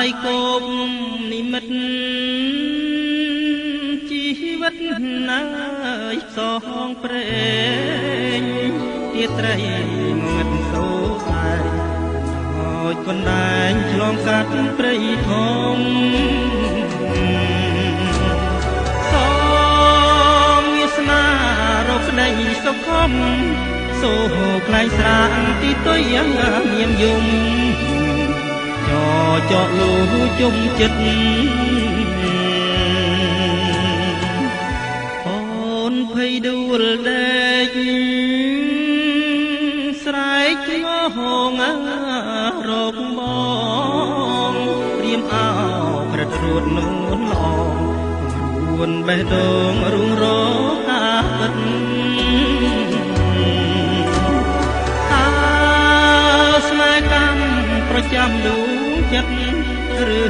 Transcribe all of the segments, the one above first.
យគប់និមិត្តជីវិតណាយសងព្រេងទៀតត្រីងឹតសូតែហើយកណ្ដែងឆ្លងកាត់ព្រៃធំសំវាសនារកក្ដីសុខំសូខ្លែងស្រាងទីទុយមានយំចកលូជុំចិត្តអូនភ័យដួលដេកស្រែកងងរកបងរៀមអោក្រិតរួតនួនល្អរួនបេះដូងរុងរកាពិតស្នេហ៍កម្មប្រចាំដួងចិត្តឬ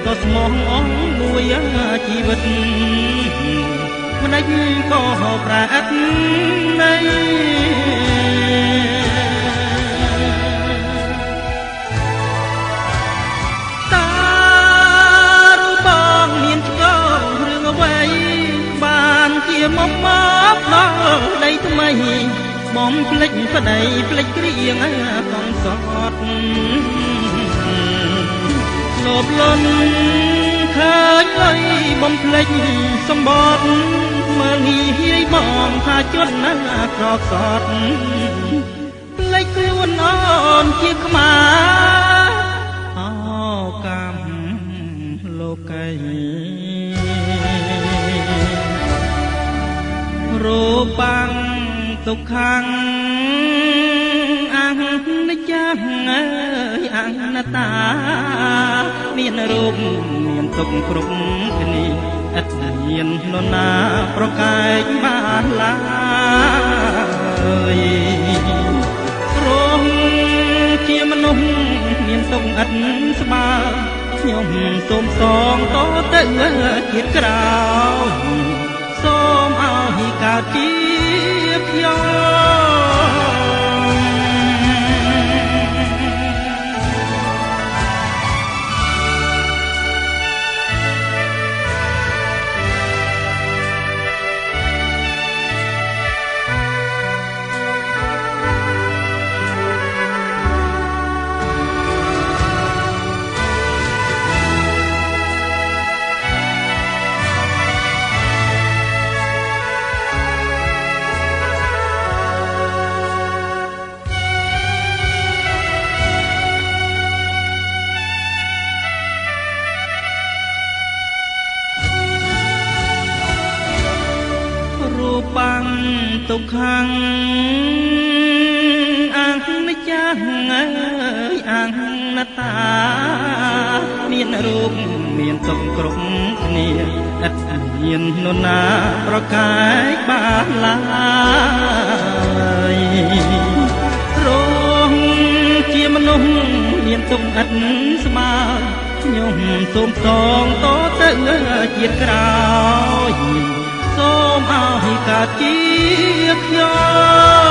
ក៏ស្មោះអងមួយជីវិតម្ដេចក៏ប្រែឥតនៃតារូបបងមានឆ្កងរឿងអ្វីបានជាមកដល់ដីថ្មីបំភ្លេចប្តីភ្លេចគ្រៀងកងសតលោបលន់ឃើញអីបំភ្លេចសម្បត្តិមើលងាយបងថាជន់ណាក្រកសតភ្លេចខ្លួនអូនជាខ្មាអោកម្មលោកីរូបាំងទុក្ខំអនិច្ចំអើយអនត្តាមានរូបមានទុក្ខគ្រប់គ្នាឥតមាននរណាប្រកែកបានឡើយរងជាមនុស្សមានទុក្ខឥតស្បើខ្ញុំសូមសងតទៅជាតិក្រោយសូមឲ្យកើតជាខ្ញុំបាំងទុក្ខំអនិច្ចំអើយអនត្តាមានរូបមានទុក្ខគ្រប់គ្នាឥតមាននរណាប្រកែកបានឡើយរងជាមនុស្សមានទុក្ខឥតស្បើខ្ញុំសូមសងតទៅជាតិក្រោយសូមឲ្យកើតជាខ្ញុំ